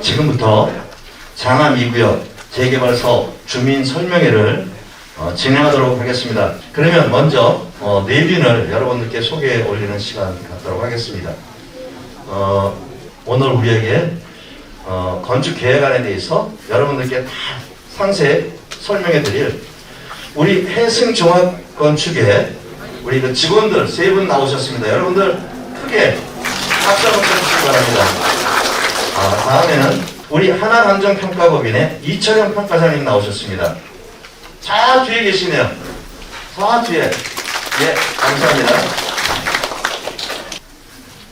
지금부터 장암 2구역 재개발 사업 주민 설명회를 진행하도록 하겠습니다. 그러면 먼저 내빈을 여러분들께 소개해 올리는 시간 갖도록 하겠습니다. 오늘 우리에게 건축 계획안에 대해서 여러분들께 다 상세 설명해 드릴 우리 해승종합건축의 우리 그 직원들 3분 나오셨습니다. 여러분들 크게 박수 한번 쳐주시기 바랍니다. 다음에는 우리 하나감정평가법인의 이철영 평가사님 나오셨습니다. 자, 뒤에 계시네요. 자, 뒤에. 예, 감사합니다.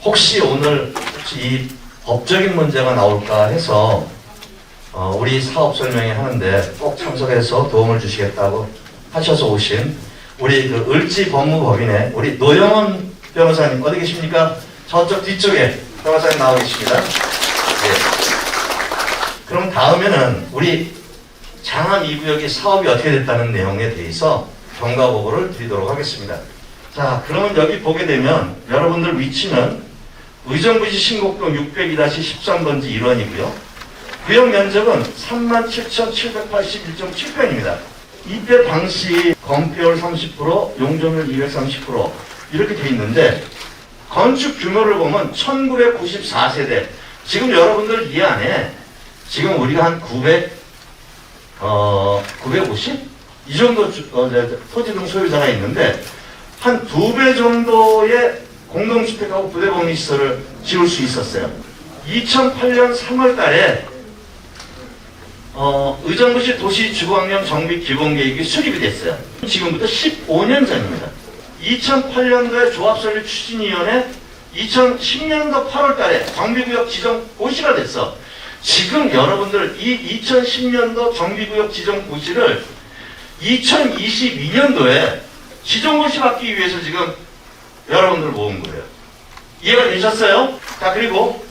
혹시 오늘 이 법적인 문제가 나올까 해서 우리 사업 설명회 하는데 꼭 참석해서 도움을 주시겠다고 하셔서 오신 우리 그 을지법무법인의 우리 노영원 변호사님 어디 계십니까? 저쪽 뒤쪽에 변호사님 나와 계십니다. 예. 그럼 다음에는 우리 장암 2구역의 사업이 어떻게 됐다는 내용에 대해서 경과보고를 드리도록 하겠습니다. 자, 그러면 여기 보게 되면 여러분들 위치는 의정부시 신곡동 602-13번지 1원이고요. 구역 면적은 37,781.7평입니다. 이때 당시 건폐율 30%, 용적률 230% 이렇게 돼 있는데 건축 규모를 보면 1994세대. 지금 여러분들 이 안에 지금 우리가 한 950? 이 정도 토지 등 소유자가 있는데 한 2배 정도의 공동주택하고 부대복리시설을 지을 수 있었어요. 2008년 3월 달에 의정부시 도시주거환경 정비 기본계획이 수립이 됐어요. 지금부터 15년 전입니다. 2008년도에 조합설립 추진위원회 2010년도 8월 달에 정비구역 지정 고시가 됐어. 지금 여러분들 이 2010년도 정비구역 지정 고시를 2022년도에 지정 고시 받기 위해서 지금 여러분들 모은 거예요. 이해가 되셨어요? 자, 그리고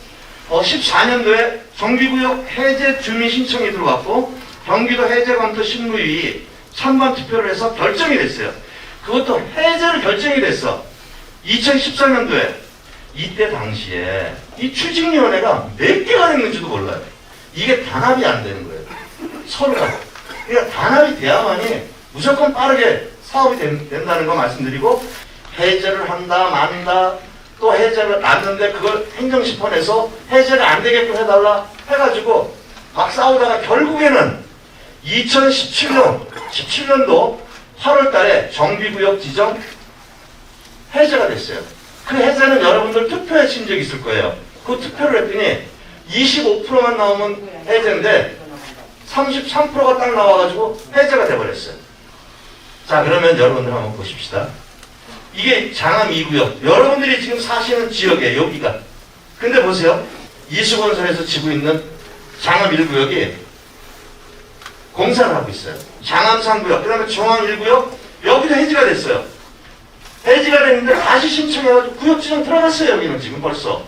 14년도에 정비구역 해제 주민 신청이 들어왔고 경기도 해제검토 심의위 찬반 투표를 해서 결정이 됐어요. 그것도 해제를 결정이 됐어. 2014년도에 이때 당시에 이 추진위원회가 몇 개가 됐는지도 몰라요. 이게 단합이 안 되는 거예요. 서로가. 그러니까 단합이 돼야만이 무조건 빠르게 사업이 된다는 거 말씀드리고 해제를 한다 만다 또 해제를 놨는데 그걸 행정심판에서 해제가 안 되게끔 해달라 해가지고 막 싸우다가 결국에는 2017년도 8월 달에 정비구역 지정 해제가 됐어요. 그 해제는 여러분들 투표해 친 적이 있을 거예요. 그 투표를 했더니 25%만 나오면 해제인데 33%가 딱 나와가지고 해제가 돼버렸어요. 자, 그러면 여러분들 한번 보십시다. 이게 장암 2구역. 여러분들이 지금 사시는 지역이에요, 여기가. 근데 보세요. 이수건설에서 지고 있는 장암 1구역이 공사를 하고 있어요. 장암 3구역, 그 다음에 중앙 1구역, 여기도 해지가 됐어요. 해지가 됐는데 다시 신청해가지고 구역지정 들어갔어요, 여기는 지금 벌써.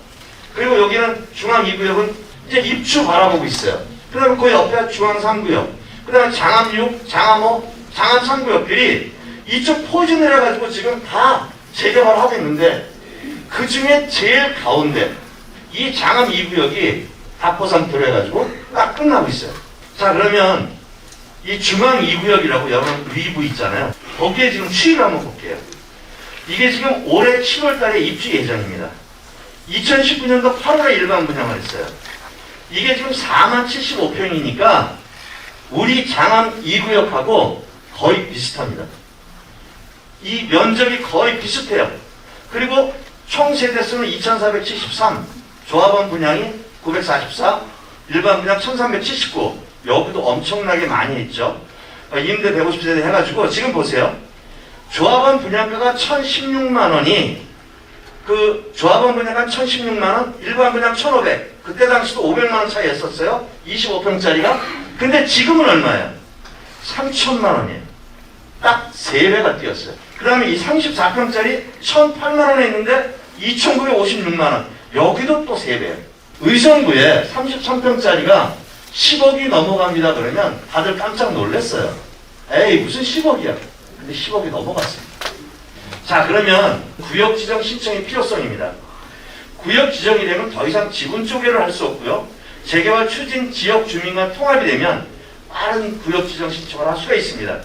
그리고 여기는 중앙 2구역은 이제 입주 바라보고 있어요. 그 다음에 그 옆에 중앙 3구역, 그 다음에 장암 6, 장암 5, 장암 3구역들이 이쪽 포진을 해가지고 지금 다 재개발을 하고 있는데 그 중에 제일 가운데 이 장암 2구역이 다포상태로 해가지고 딱 끝나고 있어요. 자, 그러면 이 중앙 2구역이라고 여러분 위부 있잖아요. 거기에 지금 추이를 한번 볼게요. 이게 지금 올해 7월 달에 입주 예정입니다. 2019년도 8월에 일반 분양을 했어요. 이게 지금 40,075평이니까 우리 장암 2구역하고 거의 비슷합니다. 이 면적이 거의 비슷해요. 그리고 총 세대수는 2,473, 조합원 분양이 944, 일반 분양 1,379. 여기도 엄청나게 많이 했죠. 임대 150세대 해가지고 지금 보세요. 조합원 분양가가 1,016만원이 그 조합원 분양가 1,016만원, 일반 분양 1,500. 그때 당시도 500만원 차이 했었어요. 25평짜리가. 근데 지금은 얼마예요? 3,000만원이에요. 딱 3배가 뛰었어요. 그 다음에 이 34평짜리 1,008만원에 있는데 2,956만원. 여기도 또 3배예요. 의정부에 33평짜리가 10억이 넘어갑니다. 그러면 다들 깜짝 놀랐어요. 에이, 무슨 10억이야. 근데 10억이 넘어갔습니다. 자, 그러면 구역 지정 신청의 필요성입니다. 구역 지정이 되면 더 이상 지분 쪼개를 할 수 없고요. 재개발 추진 지역 주민과 통합이 되면 빠른 구역 지정 신청을 할 수가 있습니다.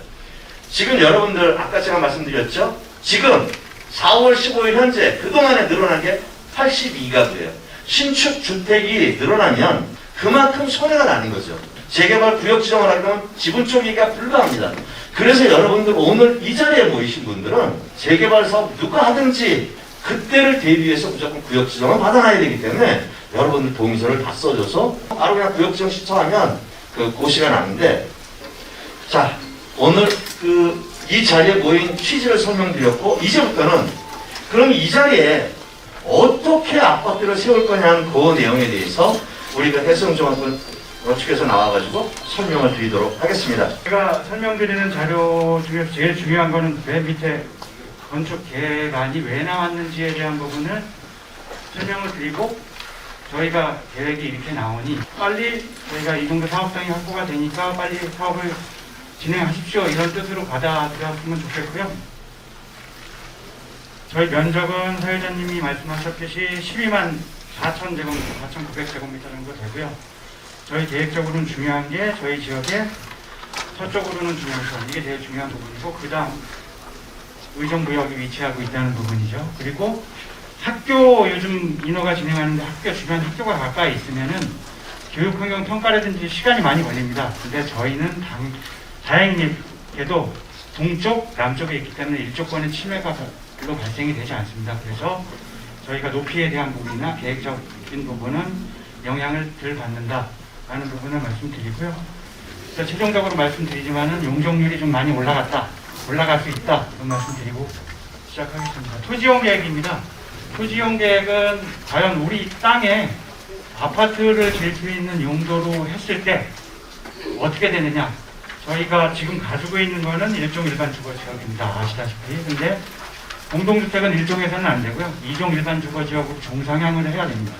지금 여러분들 아까 제가 말씀드렸죠? 지금 4월 15일 현재 그동안에 늘어난 게 82가구예요. 신축 주택이 늘어나면 그만큼 손해가 나는 거죠. 재개발 구역 지정을 하려면 지분 초기가 불가합니다. 그래서 여러분들 오늘 이 자리에 모이신 분들은 재개발 사업 누가 하든지 그때를 대비해서 무조건 구역 지정을 받아놔야 되기 때문에 여러분들 동의서를 다 써줘서 바로 그냥 구역 지정 신청하면 그 고시가 나는데, 자 오늘 이 자리에 모인 취지를 설명드렸고, 이제부터는 그럼 이 자리에 어떻게 아파트를 세울 거냐는 그 내용에 대해서 우리가 해성종합군 측에서 나와가지고 설명을 드리도록 하겠습니다. 제가 설명드리는 자료 중에서 제일 중요한 거는 맨 밑에 건축 계획안이 왜 나왔는지에 대한 부분을 설명을 드리고, 저희가 계획이 이렇게 나오니 빨리 저희가 이 정도 사업장이 확보가 되니까 빨리 사업을 진행하십시오, 이런 뜻으로 받아들였으면 좋겠고요. 저희 면적은 사회자님이 말씀하셨듯이 12만 4,000제곱미터, 4,900제곱미터 정도 되고요. 저희 계획적으로는 중요한 게 저희 지역의 서쪽으로는 중앙선, 이게 제일 중요한 부분이고, 그 다음 의정부역이 위치하고 있다는 부분이죠. 그리고 학교, 요즘 인허가 진행하는데 학교 주변 학교가 가까이 있으면은 교육환경 평가라든지 시간이 많이 걸립니다. 근데 저희는 다행히도 동쪽, 남쪽에 있기 때문에 일조권의 침해가 별로 발생이 되지 않습니다. 그래서 저희가 높이에 대한 부분이나 계획적인 부분은 영향을 덜 받는다 라는 부분을 말씀드리고요. 최종적으로 말씀드리지만은 용적률이 좀 많이 올라갈 수 있다, 그런 말씀드리고 시작하겠습니다. 토지용 계획입니다. 토지용 계획은 과연 우리 땅에 아파트를 지을 수 있는 용도로 했을 때 어떻게 되느냐. 저희가 지금 가지고 있는 거는 일종 일반 주거 지역입니다. 아시다시피. 근데 공동주택은 일종에서는 안 되고요. 이종 일반 주거 지역으로 종상향을 해야 됩니다.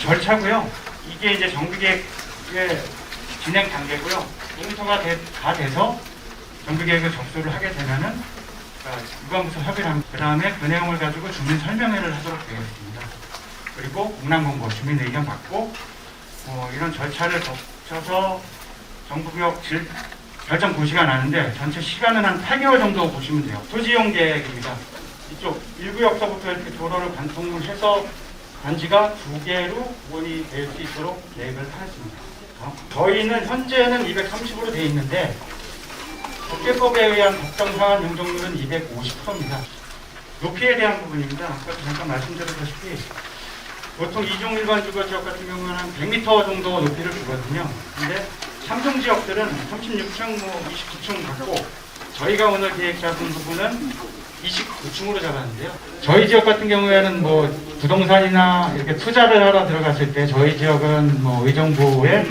절차고요. 이게 이제 정비계획의 진행 단계고요. 공토가 다 돼서 정비계획을 접수를 하게 되면은 유관부서 협의를 합니다. 그 다음에 그 내용을 가지고 주민 설명회를 하도록 되어 있습니다. 그리고 공람공고, 주민 의견 받고 이런 절차를 거쳐서 정부구역 결정 고시가 나는데 전체 시간은 한 8개월 정도 보시면 돼요. 토지용 계획입니다. 이쪽 1구역서부터 이렇게 도로를 관통을 해서 단지가 2개로 구분이 될 수 있도록 계획을 하였습니다. 저희는 현재는 230으로 되어 있는데 국제법에 의한 법정상한 용적률은 250%입니다. 높이에 대한 부분입니다. 아까 잠깐 말씀드렸다시피 보통 2종 일반 주거지역 같은 경우는 한 100m 정도 높이를 주거든요. 근데 3종 지역들은 36층, 29층 갖고 저희가 오늘 계획 잡은 부분은 29층으로 잡았는데요. 저희 지역 같은 경우에는 부동산이나 이렇게 투자를 하러 들어갔을 때 저희 지역은 의정부의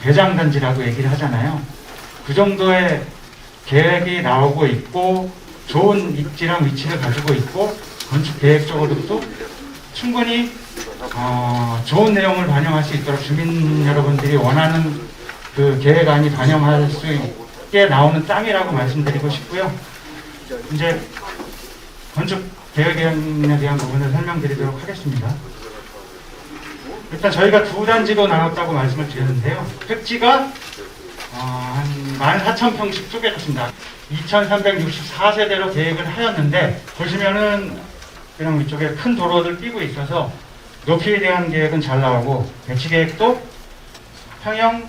대장단지라고 얘기를 하잖아요. 그 정도의 계획이 나오고 있고 좋은 입지랑 위치를 가지고 있고 건축 계획적으로도 충분히 좋은 내용을 반영할 수 있도록 주민 여러분들이 원하는 그 계획안이 반영할 수 있게 나오는 땅이라고 말씀드리고 싶고요. 이제 건축 계획에 대한 부분을 설명드리도록 하겠습니다. 일단 저희가 두 단지로 나눴다고 말씀을 드렸는데요. 획지가 한 14,000평씩 쪼개졌습니다. 2,364세대로 계획을 하였는데 보시면은 그냥 이쪽에 큰 도로를 끼고 있어서 높이에 대한 계획은 잘 나오고 배치 계획도 평형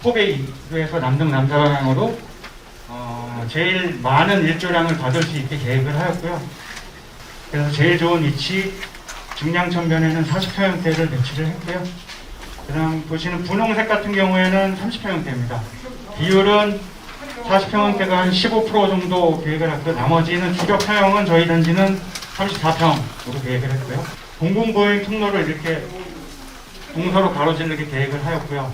포베이에서 남등 남서방향으로 제일 많은 일조량을 받을 수 있게 계획을 하였고요. 그래서 제일 좋은 위치 중량천변에는 40평형대를 배치를 했고요. 그 다음 보시는 분홍색 같은 경우에는 30평형대입니다. 비율은 40평형대가 한 15% 정도 계획을 했고요. 나머지는 주력평형은 저희 단지는 34평으로 계획을 했고요. 공공보행 통로를 이렇게 동서로 가로질르게 계획을 하였고요.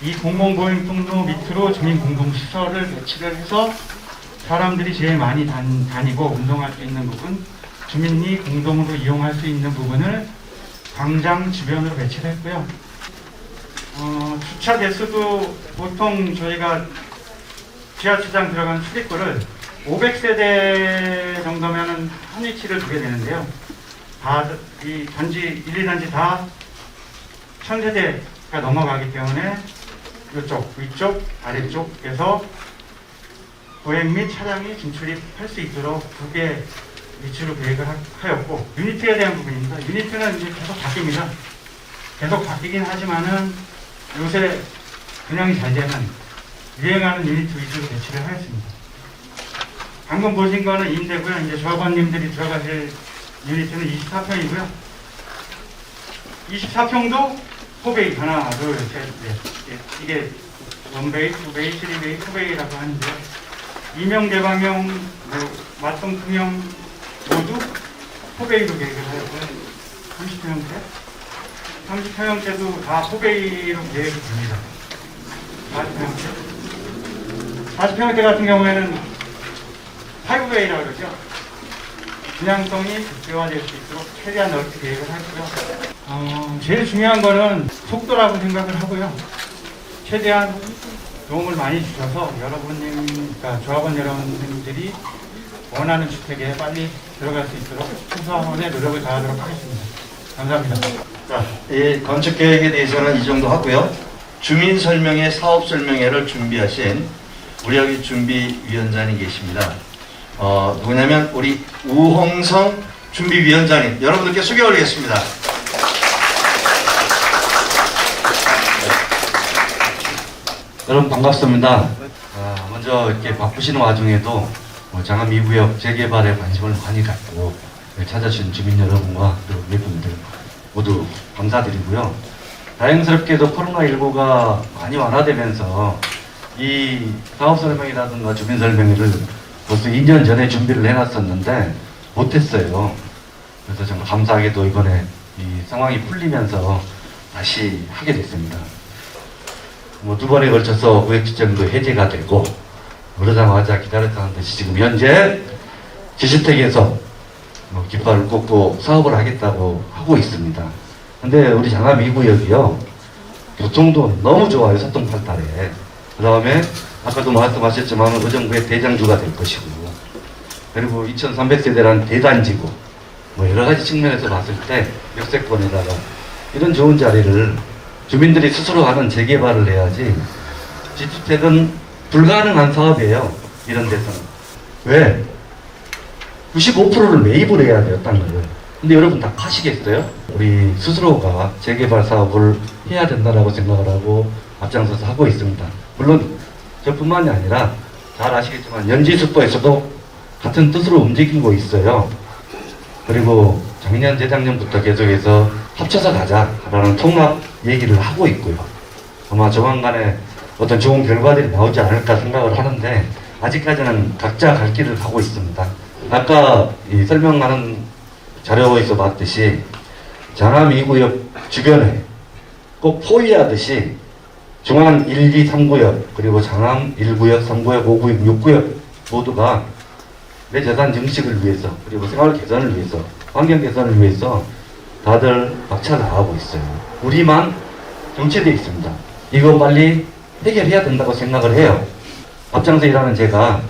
이 공공보행 통로 밑으로 주민 공동시설을 배치를 해서 사람들이 제일 많이 다니고 운동할 수 있는 부분, 주민이 공동으로 이용할 수 있는 부분을 광장 주변으로 배치를 했고요. 주차 대수도 보통 저희가 지하주차장 들어간 출입구를 500세대 정도면은 한 위치를 두게 되는데요. 이 단지 1, 2단지 다 1000세대가 넘어가기 때문에 이쪽, 위쪽, 아래쪽에서 보행 및 차량이 진출입할 수 있도록 두 개 위치로 계획을 하였고, 유니트에 대한 부분입니다. 유니트는 이제 계속 바뀝니다. 계속 바뀌긴 하지만은 요새 분양이 잘 되는 유행하는 유니트 위주로 배치를 하였습니다. 방금 보신 거는 임대고요. 이제 조합원님들이 들어가실 유니트는 24평이고요. 24평도 4베이, 하나, 둘, 셋, 넷. 이게 1베이, 2베이, 3베이, 4베이라고 하는데요. 이명, 대방형, 맞동, 투명 모두 4베이로 계획을 하였고요. 30평형대? 30평형대도 다 4베이로 계획이 됩니다. 40평형대? 40평형대 같은 경우에는 5베이라고 그러죠. 분양성이 극대화될 수 있도록 최대한 넓게 계획을 하고요. 제일 중요한 거는 속도라고 생각을 하고요. 최대한 도움을 많이 주셔서 여러분님, 그러니까 조합원 여러분들이 원하는 주택에 빨리 들어갈 수 있도록 최선의 노력을 다하도록 하겠습니다. 감사합니다. 자, 이 건축 계획에 대해서는 이 정도 하고요. 주민 설명회, 사업 설명회를 준비하신 우리 여기 준비위원장이 계십니다. 누구냐면 우리 우홍성 준비위원장님, 여러분들께 소개 올리겠습니다. 여러분 반갑습니다. 먼저 이렇게 바쁘시는 와중에도 장암 2구역 재개발에 관심을 많이 갖고 찾아주신 주민 여러분과 그리고 외분들 모두 감사드리고요. 다행스럽게도 코로나19가 많이 완화되면서 이 사업 설명이라든가 주민 설명회를 벌써 2년 전에 준비를 해놨었는데 못했어요. 그래서 정말 감사하게도 이번에 이 상황이 풀리면서 다시 하게 됐습니다. 두 번에 걸쳐서 구역 지정도 해제가 되고 그러자마자 기다렸다는 듯이 지금 현재 지주택에서 깃발을 꽂고 사업을 하겠다고 하고 있습니다. 근데 우리 장암 2구역이요, 교통도 너무 좋아요. 서통팔달에. 그 다음에 아까도 말씀하셨지만 의정부의 대장주가 될 것이고, 그리고 2300세대라는 대단지고, 여러 가지 측면에서 봤을 때 역세권에다가 이런 좋은 자리를 주민들이 스스로 하는 재개발을 해야지, 지주택은 불가능한 사업이에요. 이런 데서는. 왜? 95%를 매입을 해야 돼요, 땅을. 근데 여러분 다 파시겠어요? 우리 스스로가 재개발 사업을 해야 된다라고 생각을 하고 앞장서서 하고 있습니다. 물론 저뿐만이 아니라 잘 아시겠지만 연지특보에서도 같은 뜻으로 움직이고 있어요. 그리고 작년, 재작년부터 계속해서 합쳐서 가자라는 통합 얘기를 하고 있고요. 아마 조만간에 어떤 좋은 결과들이 나오지 않을까 생각을 하는데 아직까지는 각자 갈 길을 가고 있습니다. 아까 이 설명하는 자료에서 봤듯이 장암 2구역 주변에 꼭 포위하듯이 중앙 1, 2, 3구역 그리고 장암 1구역, 3구역, 5구역, 6구역 모두가 내 재산 증식을 위해서 그리고 생활 개선을 위해서 환경 개선을 위해서 다들 박차 나가고 있어요. 우리만 정체되어 있습니다. 이거 빨리 해결해야 된다고 생각을 해요. 앞장서 일하는 제가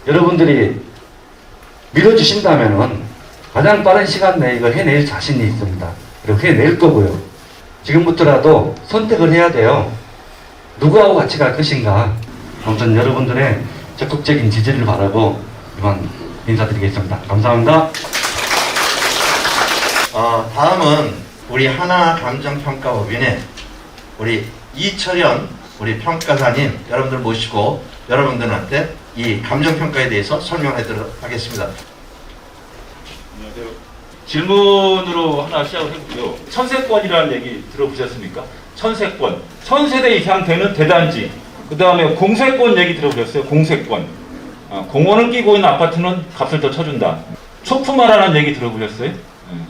여러분들이 밀어주신다면은 가장 빠른 시간 내에 이걸 해낼 자신이 있습니다. 그리고 해낼 거고요. 지금부터라도 선택을 해야 돼요. 누구하고 같이 갈 것인가. 아무튼 여러분들의 적극적인 지지를 바라고 이만 인사드리겠습니다. 감사합니다. 다음은 우리 하나감정평가법인의 우리 이철현 우리 평가사님 여러분들 모시고 여러분들한테 이 감정평가에 대해서 설명하도록 하겠습니다. 안녕하세요. 질문으로 하나 시작을 해볼게요. 천세권이라는 얘기 들어보셨습니까? 천세권. 1000세대 이상 되는 대단지. 그 다음에 공세권 얘기 들어보셨어요? 공세권. 공원을 끼고 있는 아파트는 값을 더 쳐준다. 초품화라는 얘기 들어보셨어요?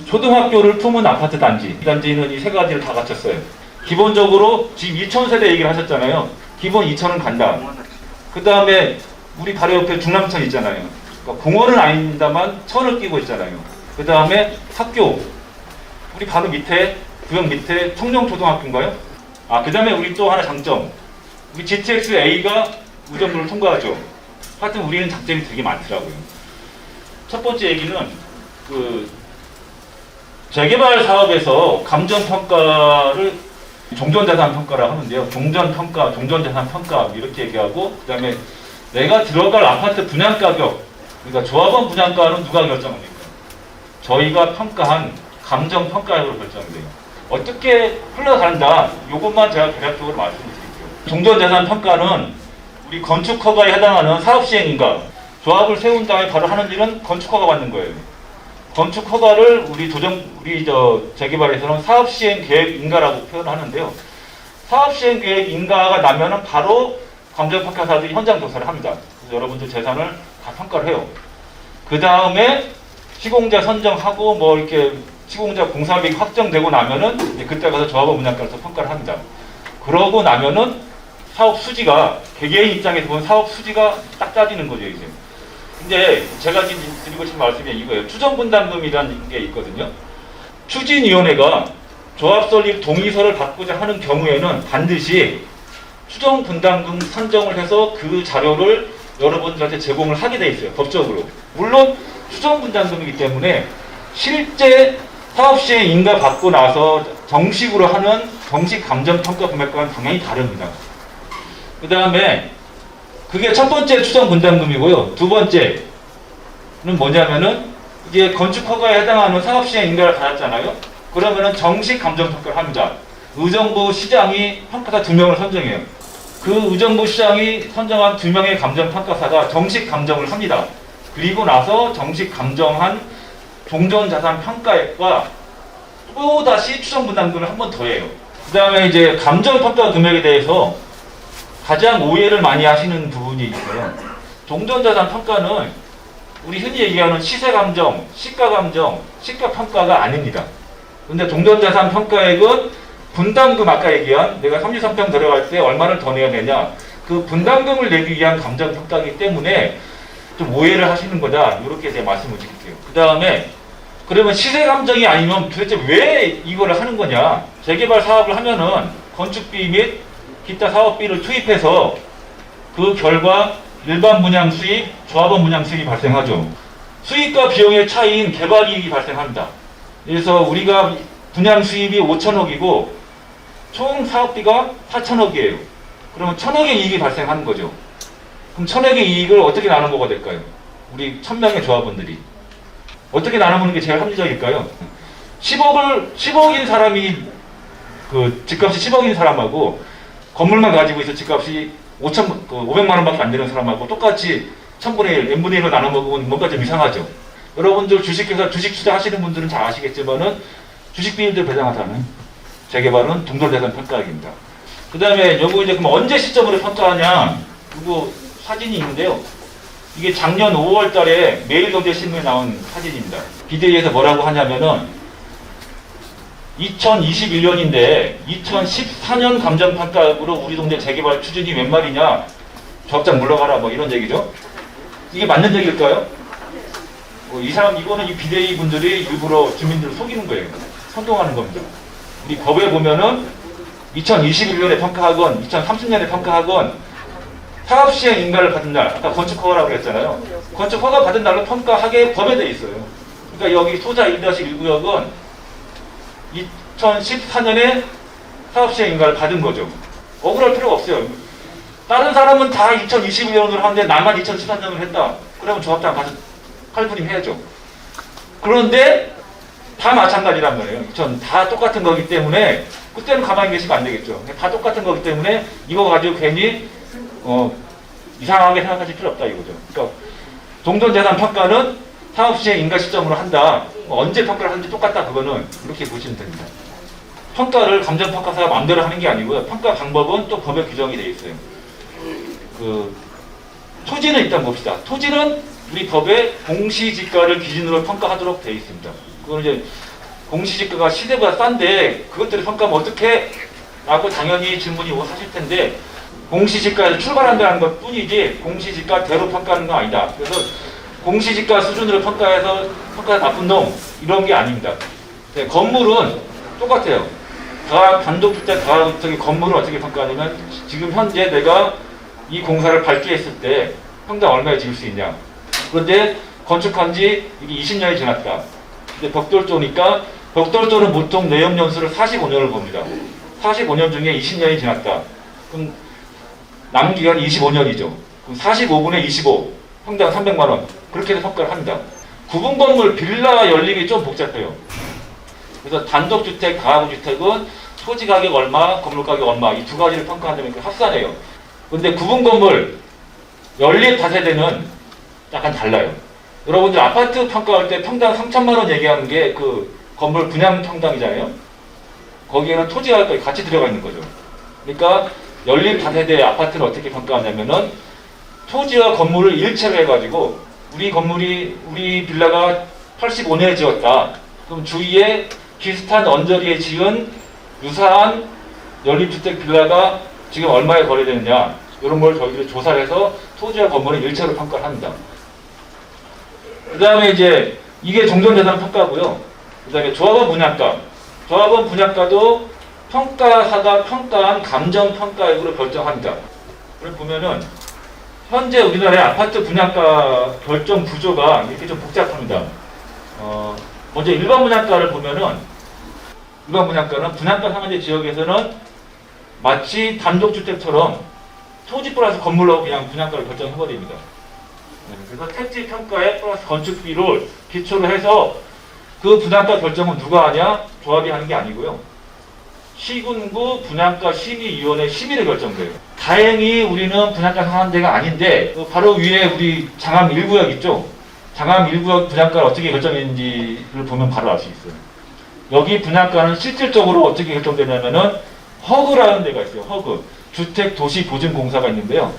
초등학교를 품은 아파트 단지. 이 단지는 이 세 가지를 다 갖췄어요. 기본적으로 지금 2000세대 얘기를 하셨잖아요. 기본 2000은 간다. 그 다음에 우리 바로 옆에 중남천 있잖아요. 그러니까 공원은 아닙니다만 천을 끼고 있잖아요. 그 다음에 학교. 우리 바로 밑에, 구역 밑에 청정초등학교인가요? 그 다음에 우리 또 하나 장점. 우리 GTX-A가 우정부를 통과하죠. 하여튼 우리는 장점이 되게 많더라고요. 첫 번째 얘기는 재개발 사업에서 감정평가를 종전자산 평가를 하는데요. 종전평가, 종전자산 평가 이렇게 얘기하고 그다음에 내가 들어갈 아파트 분양가격, 그러니까 조합원 분양가는 누가 결정합니까? 저희가 평가한 감정평가액으로 결정이 돼요. 어떻게 흘러간다, 이것만 제가 대략적으로 말씀드릴게요. 종전자산 평가는 우리 건축허가에 해당하는 사업시행인가, 조합을 세운 다음에 바로 하는 일은 건축허가 받는 거예요. 건축허가를 재개발에서는 사업시행계획인가라고 표현하는데요. 사업시행계획인가가 나면은 바로 감정평가사들이 현장 조사를 합니다. 그래서 여러분들 재산을 다 평가를 해요. 그 다음에 시공자 선정하고 뭐 이렇게 시공자 공사비가 확정되고 나면은 이제 그때 가서 조합원 분양가를 또 평가를 합니다. 그러고 나면은 사업 수지가, 개개인 입장에서 보면 사업 수지가 딱 짜지는 거죠, 이제. 근데 제가 지금 드리고 싶은 말씀이 이거예요. 추정분담금이라는 게 있거든요. 추진위원회가 조합 설립 동의서를 받고자 하는 경우에는 반드시 추정분담금 선정을 해서 그 자료를 여러분들한테 제공을 하게 돼 있어요, 법적으로. 물론 추정분담금이기 때문에 실제 사업시행 인가 받고 나서 정식으로 하는 정식 감정평가 금액과는 당연히 다릅니다. 그 다음에 그게 첫 번째 추정분담금이고요. 두 번째는 뭐냐면은 이게 건축허가에 해당하는 사업시행 인가를 받았잖아요. 그러면은 정식 감정평가를 합니다. 의정부 시장이 평가사 2명을 선정해요. 그 의정부 시장이 선정한 2명의 감정평가사가 정식 감정을 합니다. 그리고 나서 정식 감정한 종전자산 평가액과 또다시 추정분담금을 한 번 더 해요. 그 다음에 이제 감정평가 금액에 대해서 가장 오해를 많이 하시는 부분이 있어요. 종전자산 평가는 우리 흔히 얘기하는 시세감정, 시가감정, 시가평가가 아닙니다. 근데 종전자산 평가액은 분담금, 아까 얘기한 내가 33평 들어갈 때 얼마를 더 내야 되냐, 그 분담금을 내기 위한 감정평가이기 때문에 좀 오해를 하시는 거다, 이렇게 제가 말씀을 드릴게요. 그 다음에 그러면 시세감정이 아니면 도대체 왜 이거를 하는 거냐. 재개발 사업을 하면은 건축비 및 기타 사업비를 투입해서 그 결과 일반 분양 수입, 조합원 분양 수입이 발생하죠. 수입과 비용의 차이인 개발이익이 발생합니다. 그래서 우리가 분양 수입이 5천억이고 총 사업비가 4천억이에요. 그러면 1,000억의 이익이 발생하는 거죠. 그럼 1,000억의 이익을 어떻게 나눠 먹어야 될까요? 우리 1,000명의 조합원들이. 어떻게 나눠 먹는 게 제일 합리적일까요? 10억인 사람이, 그 집값이 10억인 사람하고 건물만 가지고 있어 집값이 500만 원밖에 안 되는 사람하고 똑같이 1000분의 1, n분의 1로 나눠 먹으면 뭔가 좀 이상하죠. 여러분들 주식회사 주식 투자하시는 분들은 잘 아시겠지만은 주식 비율들 배당하잖아요. 재개발은 동돌대산 평가액입니다. 그 다음에 요거 이제 그럼 언제 시점으로 평가하냐? 이거 사진이 있는데요. 이게 작년 5월 달에 매일경제신문에 나온 사진입니다. 비대위에서 뭐라고 하냐면은 2021년인데 2014년 감정평가액으로 우리 동네 재개발 추진이 웬 말이냐? 조합장 물러가라, 뭐 이런 얘기죠. 이게 맞는 얘기일까요? 이거는 이 비대위 분들이 일부러 주민들을 속이는 거예요. 선동하는 겁니다. 우리 법에 보면은 2021년에 평가하건 2030년에 평가하건 사업시행 인가를 받은 날, 아까 건축허가라고 그랬잖아요. 건축허가 받은 날로 평가하게 법에 돼 있어요. 그러니까 여기 소자 1-1구역은 2014년에 사업시행 인가를 받은 거죠. 억울할 필요가 없어요. 다른 사람은 다 2021년으로 하는데 나만 2014년으로 했다. 그러면 조합장 가서 칼부림 해야죠. 그런데 다 마찬가지란 말이에요. 다 똑같은 거기 때문에 그때는 가만히 계시면 안 되겠죠. 다 똑같은 거기 때문에 이거 가지고 괜히 이상하게 생각하실 필요 없다 이거죠. 그러니까 종전재산 평가는 사업시행 인가 시점으로 한다. 언제 평가를 하는지 똑같다. 그거는 이렇게 보시면 됩니다. 평가를 감정평가사가 마음대로 하는 게 아니고요. 평가 방법은 또 법에 규정이 되어 있어요. 그 토지는 일단 봅시다. 토지는 우리 법에 공시지가를 기준으로 평가하도록 되어 있습니다. 그건 이제 공시지가가 시세보다 싼데 그것들을 평가하면 어떻게? 라고 당연히 질문이 하실 텐데 공시지가에서 출발한다는 것 뿐이지 공시지가대로 평가하는 건 아니다. 그래서 공시지가 수준으로 평가해서 평가가 나쁜 놈 이런 게 아닙니다. 네, 건물은 똑같아요. 단독주택 다저기 건물을 어떻게 평가하냐면 지금 현재 내가 이 공사를 밝게 했을 때 평당 얼마에 지을 수 있냐. 그런데 건축한 지 이게 20년이 지났다. 근데 벽돌조니까 벽돌조는 보통 내역연수를 45년을 봅니다. 45년 중에 20년이 지났다. 그럼 남은 기간이 25년이죠. 그럼 45분의 25, 평당 300만 원. 그렇게 해서 평가를 합니다. 구분 건물 빌라 연립이 좀 복잡해요. 그래서 단독주택, 가구주택은 토지 가격 얼마, 건물 가격 얼마 이 두 가지를 평가한다면 합산해요. 근데 구분 건물 연립 다세대는 약간 달라요. 여러분들 아파트 평가할 때 평당 3천만 원 얘기하는 게 그 건물 분양 평당이잖아요. 거기에는 토지 가격이 같이 들어가 있는 거죠. 그러니까 연립 다세대 아파트를 어떻게 평가하냐면은 토지와 건물을 일체로 해가지고 우리 빌라가 85년에 지었다. 그럼 주위에 비슷한 언저리에 지은 유사한 연립주택 빌라가 지금 얼마에 거래되느냐 이런 걸 저희들이 조사를 해서 토지와 건물을 일체로 평가를 합니다. 그 다음에 이제 이게 종전재산 평가고요. 그 다음에 조합원 분양가. 조합원 분양가도 평가사가 평가한 감정평가액으로 결정합니다. 그걸 보면은 현재 우리나라의 아파트 분양가 결정 구조가 이렇게 좀 복잡합니다. 먼저 일반 분양가를 보면은 일반 분양가는 분양가 상한제 지역에서는 마치 단독주택처럼 토지 플러스 건물로 그냥 분양가를 결정해버립니다. 그래서 택지 평가에 플러스 건축비를 기초로 해서 그 분양가 결정은 누가 하냐? 조합이 하는 게 아니고요. 시군구 분양가 심의위원회 심의로 결정돼요. 다행히 우리는 분양가 상한제가 아닌데 바로 위에 우리 장암 1구역 있죠? 장암 1구역 분양가를 어떻게 결정했는지를 보면 바로 알 수 있어요. 여기 분양가는 실질적으로 어떻게 결정되냐면은 허그라는 데가 있어요. 허그. 주택도시보증공사가 있는데요.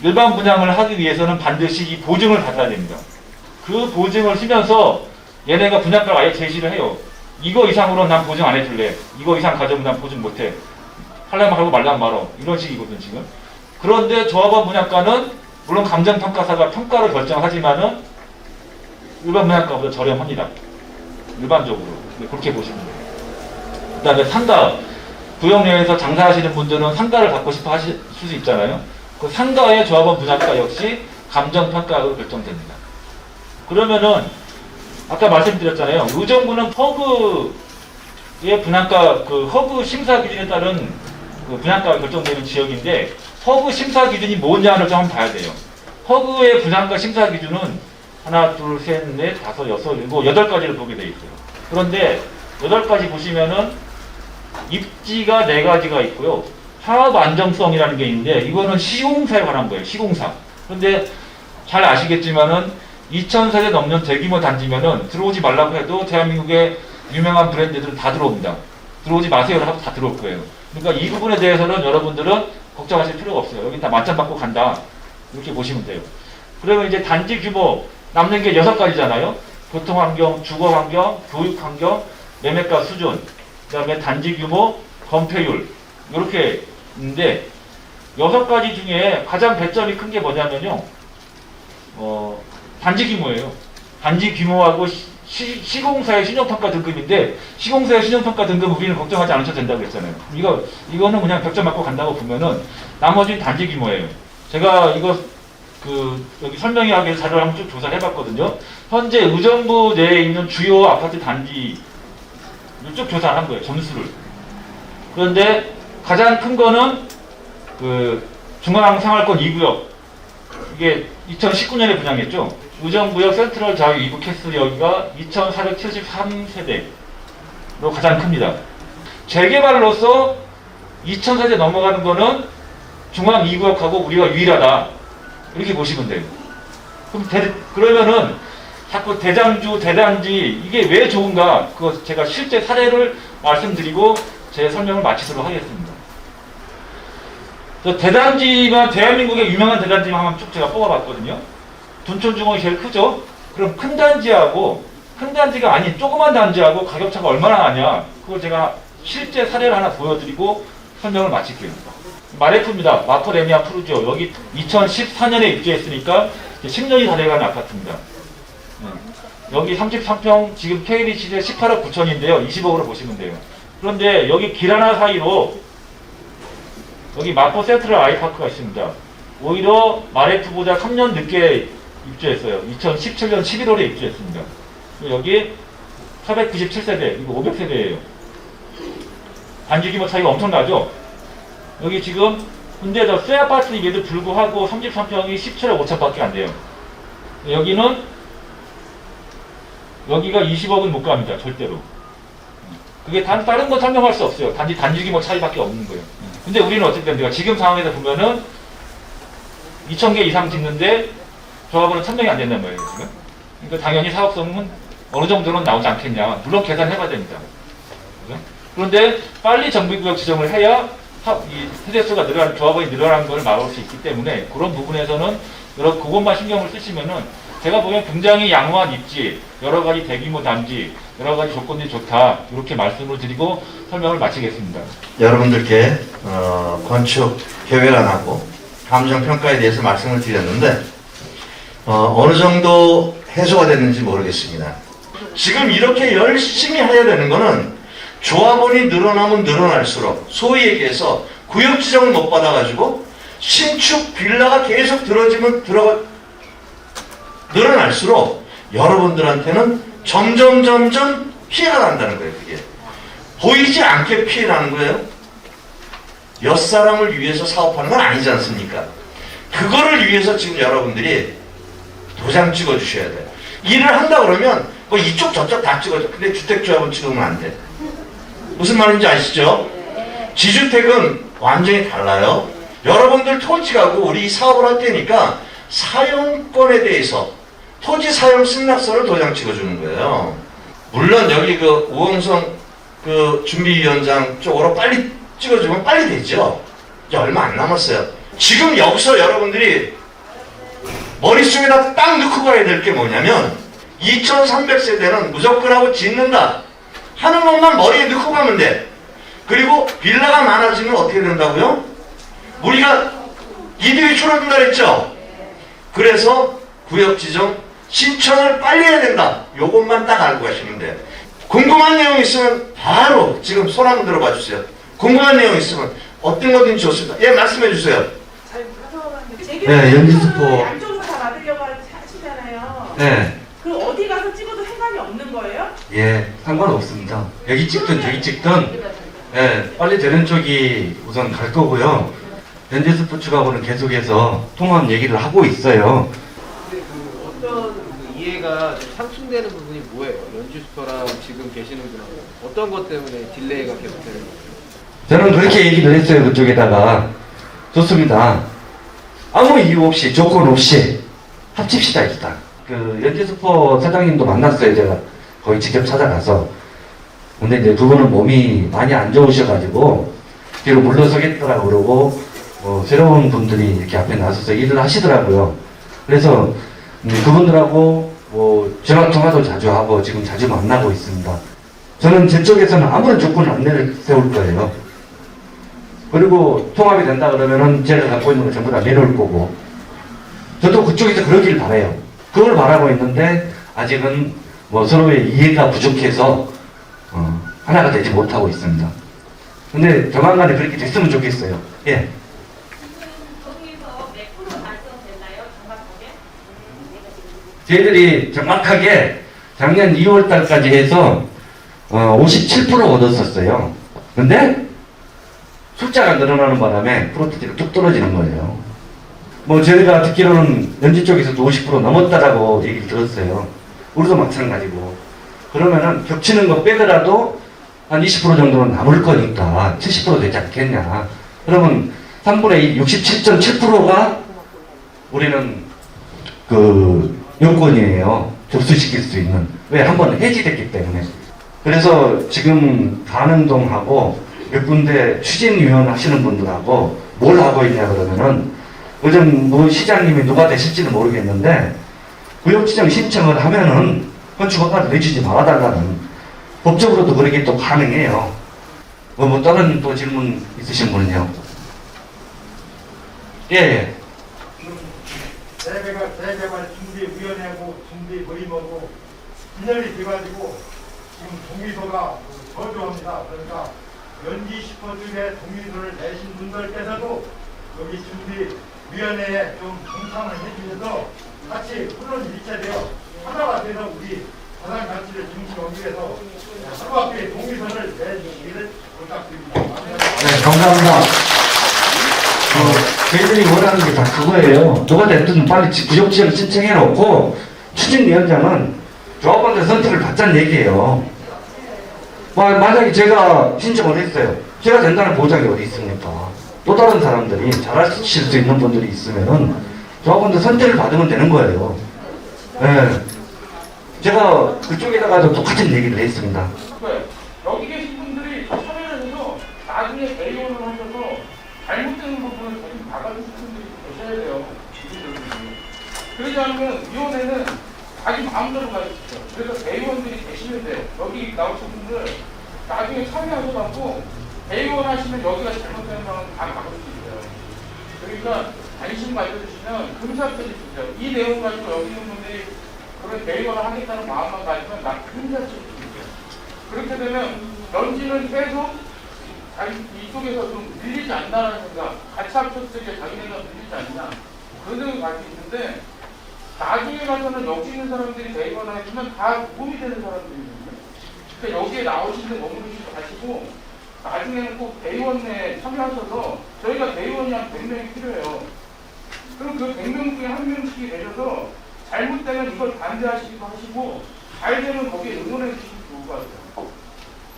일반 분양을 하기 위해서는 반드시 이 보증을 받아야 됩니다. 그 보증을 쓰면서 얘네가 분양가를 아예 제시를 해요. 이거 이상으로 난 보증 안 해줄래. 이거 이상 가져오면 난 보증 못해. 하려면 하고 말라면 말어. 이런 식이거든 지금. 그런데 조합원 분양가는 물론 감정평가사가 평가를 결정하지만은 일반 분양가보다 저렴합니다. 일반적으로. 그렇게 보시면 돼요. 그 다음에 상가. 구역 내에서 장사하시는 분들은 상가를 갖고 싶어 하실 수 있잖아요. 그 상가의 조합원 분양가 역시 감정평가로 결정됩니다. 그러면은 아까 말씀드렸잖아요. 의정부는 허그의 분양가, 그 허그 심사 기준에 따른 그 분양가가 결정되는 지역인데 허그 심사 기준이 뭐냐를 좀 한번 봐야 돼요. 허그의 분양가 심사 기준은 하나, 둘, 셋, 넷, 다섯, 여섯, 일곱, 8가지를 보게 돼 있어요. 그런데 8가지 보시면은 입지가 4가지가 있고요. 사업 안정성이라는 게 있는데 이거는 시공사에 관한 거예요. 시공사. 그런데 잘 아시겠지만은 2,000세대 넘는 대규모 단지면은 들어오지 말라고 해도 대한민국의 유명한 브랜드들은 다 들어옵니다. 들어오지 마세요를 하고 다 들어올 거예요. 그러니까 이 부분에 대해서는 여러분들은 걱정하실 필요가 없어요. 여기 다 만점 받고 간다. 이렇게 보시면 돼요. 그러면 이제 단지 규모 남는 게 6가지잖아요. 교통환경, 주거환경, 교육환경, 매매가 수준, 그 다음에 단지 규모, 건폐율 이렇게 있는데 6가지 중에 가장 배점이 큰 게 뭐냐면요. 단지 규모예요. 단지 규모하고 시공사의 신용평가 등급인데 시공사의 신용평가 등급 우리는 걱정하지 않으셔도 된다고 했잖아요. 이거는 그냥 벽점 맞고 간다고 보면은 나머지는 단지 규모예요. 제가 이거 여기 설명하기 위해서 자료를 한번 쭉 조사를 해봤거든요. 현재 의정부 내에 있는 주요 아파트 단지 쭉 조사를 한 거예요. 점수를. 그런데 가장 큰 거는 중앙생활권 2구역. 이게 2019년에 분양했죠. 의정부역 센트럴 자유 2구 캐슬 여기가 2,473세대로 가장 큽니다. 재개발로서 2,000세대 넘어가는 거는 중앙 2구역하고 우리가 유일하다. 이렇게 보시면 돼요. 그러면은 자꾸 대장주, 대단지 이게 왜 좋은가? 그거 제가 실제 사례를 말씀드리고 제 설명을 마치도록 하겠습니다. 대단지만 대한민국의 유명한 대단지만 한번 쭉 제가 뽑아봤거든요. 둔촌중앙이 제일 크죠? 그럼 큰 단지하고 큰 단지가 아닌 조그만 단지하고 가격차가 얼마나 나냐? 그걸 제가 실제 사례를 하나 보여드리고 설명을 마칠게요. 마레프입니다. 마포레미아 푸르지오. 여기 2014년에 입주했으니까 10년이 다 돼가는 아파트입니다. 여기 33평 지금 KD 시세 18억 9천인데요. 20억으로 보시면 돼요. 그런데 여기 길 하나 사이로 여기 마포 센트럴 아이파크가 있습니다. 오히려 마레프보다 3년 늦게 입주했어요. 2017년 11월에 입주했습니다. 여기 497세대, 이거 500세대예요. 단지 규모 차이가 엄청나죠. 여기 지금 근데 저 새 아파트임에도 불구하고 33평이 17억 5천밖에 안 돼요. 여기는 여기가 20억은 못 갑니다. 절대로. 그게 다른 건 설명할 수 없어요. 단지 규모 차이밖에 없는 거예요. 근데 우리는 어쨌든 내가 지금 상황에서 보면은 2,000개 이상 짓는데 조합원은 1,000명이 안 된단 말이에요, 지금. 그러니까 당연히 사업성은 어느 정도는 나오지 않겠냐. 물론 계산해봐야 됩니다. 그죠? 그런데 빨리 정비구역 지정을 해야 이 세대수가 조합원이 늘어나는 걸 막을 수 있기 때문에 그런 부분에서는 그것만 신경을 쓰시면은 제가 보기엔 굉장히 양호한 입지, 여러 가지 대규모 단지, 여러 가지 조건들이 좋다. 이렇게 말씀을 드리고 설명을 마치겠습니다. 여러분들께 건축 계획안하고 감정평가에 대해서 말씀을 드렸는데 어느 정도 해소가 됐는지 모르겠습니다. 지금 이렇게 열심히 해야 되는 거는 조합원이 늘어나면 늘어날수록 소위 얘기해서 구역 지정을 못 받아가지고 신축 빌라가 계속 늘어날수록 여러분들한테는 점점 피해가 난다는 거예요. 그게 보이지 않게 피해나는 거예요. 몇 사람을 위해서 사업하는 건 아니지 않습니까? 그거를 위해서 지금 여러분들이 도장 찍어 주셔야 돼요. 일을 한다 그러면 뭐 이쪽 저쪽 다 찍어줘. 근데 주택조합은 찍으면 안 돼. 무슨 말인지 아시죠? 지주택은 완전히 달라요. 여러분들 토지가고 우리 사업을 할 테니까 사용권에 대해서 토지 사용 승낙서를 도장 찍어주는 거예요. 물론 여기 그 우홍성 그 준비위원장 쪽으로 빨리 찍어주면 빨리 되죠. 이제 얼마 안 남았어요. 지금 여기서 여러분들이 머릿속에다 딱 넣고 가야 될 게 뭐냐면 2300세대는 무조건 하고 짓는다 하는 것만 머리에 넣고 가면 돼. 그리고 빌라가 많아지면 어떻게 된다고요? 우리가 이득이 줄어든다 그랬죠? 그래서 구역지정 신청을 빨리 해야 된다. 요것만 딱 알고 가시면 돼요. 궁금한 내용 있으면 바로 지금 손 한번 들어봐 주세요. 궁금한 내용 있으면 어떤 거든지 좋습니다. 예, 말씀해 주세요. 네, 연지스포. 양쪽으로 다 받으려고 하시잖아요. 네. 그 어디 가서 찍어도 상관이 없는 거예요? 예, 상관없습니다. 여기 찍든 저기 찍든 예, 빨리 되는 쪽이 우선 갈 거고요. 연지스포츠하고는 계속해서 통합 얘기를 하고 있어요. 근데 그 어떤 그 이해가 좀 상충되는 부분이 뭐예요? 연주스토랑 지금 계시는 분하고 어떤 것 때문에 딜레이가 계속되는 거예요? 저는 그렇게 얘기를 했어요. 그쪽에다가 좋습니다. 아무 이유 없이 조건 없이 합칩시다 일단. 그 연지스포 사장님도 만났어요. 제가 거기 직접 찾아가서. 근데 이제 두 분은 몸이 많이 안 좋으셔가지고 뒤로 물러서겠더라고 그러고 새로운 분들이 이렇게 앞에 나서서 일을 하시더라고요. 그래서 그분들하고 전화 통화도 자주 하고 지금 자주 만나고 있습니다. 저는 제 쪽에서는 아무런 조건 안 내세울 거예요. 그리고 통합이 된다 그러면은 제가 갖고 있는 거 전부 다 내려올 거고 저도 그쪽에서 그러길 바라요. 그걸 바라고 있는데 아직은 서로의 이해가 부족해서 하나가 되지 못하고 있습니다. 근데 조만간에 그렇게 됐으면 좋겠어요. 예. 거기서 몇 프로 달성됐나요? 정확하게? 저희들이 정확하게 작년 2월 달까지 해서 57% 얻었었어요. 근데 숫자가 늘어나는 바람에 프로트지가 뚝 떨어지는 거예요. 저희가 듣기로는 연지 쪽에서도 50% 넘었다라고 얘기를 들었어요. 우리도 마찬가지고. 그러면은 겹치는 거 빼더라도 한 20% 정도는 남을 거니까 70% 되지 않겠냐. 그러면 3분의 2, 67.7%가 우리는 그 요건이에요. 접수시킬 수 있는. 왜? 한번 해지됐기 때문에. 그래서 지금 가능동하고 몇 군데 추진위원 하시는 분들하고 뭘 하고 있냐 그러면은 요즘 시장님이 누가 되실지는 모르겠는데 구역지정 신청을 하면은 건축허가를 내주지 말아달라는 법적으로도 그렇게 또 가능해요. 다른 또 질문 있으신 분은요? 예. 대개발 준비위원회하고 준비 모임하고 분열이 돼가지고 지금 동의서가 저조합니다. 그러니까 연지 10%의 동의서를 내신 분들께서도 여기 준비위원회에 좀 동참을 해주셔서 같이 훈련을 일체되어 하나가 돼서 우리 가상 가치를 중심하기 위해서 하루밖에 동의서를 내주시기를 부탁드립니다. 네, 감사합니다. 저희들이 원하는 게 다 그거예요. 누가 됐든 빨리 구역지역을 신청해놓고 추진위원장은 조합원들 선택을 받자는 얘기예요. 만약에 제가 신청을 했어요. 제가 된다는 보장이 어디 있습니까? 또 다른 사람들이 잘하실 수 있는 분들이 있으면은 조합원들 선택을 받으면 되는 거예요. 네. 제가 그쪽에다가도 똑같은 얘기를 했습니다. 여기 계신 분들이 참여를 해서 나중에 대의원을 하셔서 잘못되는 부분을 좀 막아주실 분들이 계셔야 돼요. 그러지 않으면 위원회는 자기 마음대로 가주시죠. 그래서 대의원들이 계시면 돼요. 여기 나오신 분들 나중에 참여하셔갖고 대의원 하시면 여기가 잘못되는 상황은 다 막을 수 있어요. 그러니까 관심 가져주시면 금사표를 주세요. 이 내용 가지고 여기 있는 분들이 그런 대의원을 하겠다는 마음만 가지면 나 금사표를 주세요. 그렇게 되면 연지는 계속 자기 이쪽에서 좀 밀리지 않나라는 생각, 같이 합쳤을 때 자기네가 밀리지 않나 그런 생각을 가지고 있는데 나중에 가서는 여기 있는 사람들이 대의원을 해주면 다 도움이 되는 사람들이거든요. 그러니까 여기에 나오시는데 머무르시지 마시고 나중에는 꼭 대의원에 참여하셔서 저희가 대의원이 한 100명이 필요해요. 그럼 그 100명 중에 한 명씩이 되셔서 잘못되면 이걸 반대하시기도 하시고 잘 되면 거기에 응원해 주시면 좋을 것 같아요.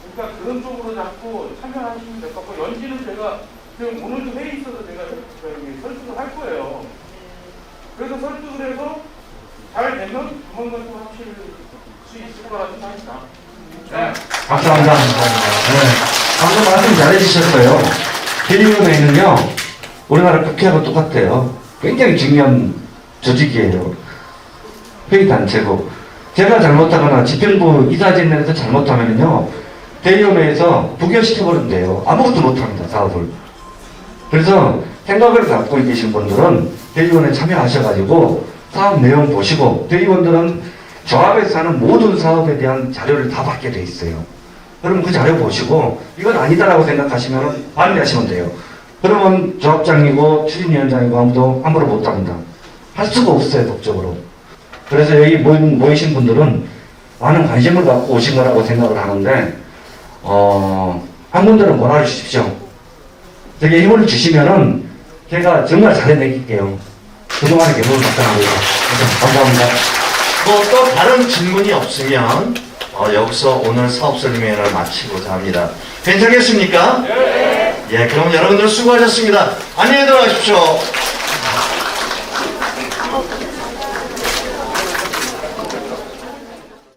그러니까 그런 쪽으로 자꾸 참여하시면 될 것 같고 연지는 제가 지금 오늘도 회의 있어서 제가 설득을 할 거예요. 그래서 설득을 해서 잘 되면 조만간 또 하실 수 있을 거라는 생각입니다. 네. 감사합니다. 네. 방금 말씀 잘해주셨어요. 대의원회는요, 우리나라 국회하고 똑같아요. 굉장히 중요한 조직이에요. 회의단체고. 제가 잘못하거나 집행부 이사진에서 잘못하면요, 대의원회에서 부결시켜버리면 돼요. 아무것도 못합니다, 사업을. 그래서 생각을 갖고 계신 분들은 대의원에 참여하셔가지고 사업 내용 보시고, 대의원들은 조합에서 하는 모든 사업에 대한 자료를 다 받게 돼 있어요. 그러면 그 자료 보시고 이건 아니다라고 생각하시면 반대하시면 돼요. 그러면 조합장이고 추진위원장이고 아무도 함부로 못합니다. 할 수가 없어요, 법적으로. 그래서 여기 모이신 분들은 많은 관심을 갖고 오신 거라고 생각을 하는데 한 분들은 몰아주십시오. 되게 힘을 주시면은 제가 정말 잘해내릴게요. 그동안에 계속 답변하고요. 감사합니다. 뭐 또 다른 질문이 없으면 여기서 오늘 사업설명회를 마치고자 합니다. 괜찮겠습니까? 네. 예, 그럼 여러분들 수고하셨습니다. 안녕히 들어가십시오.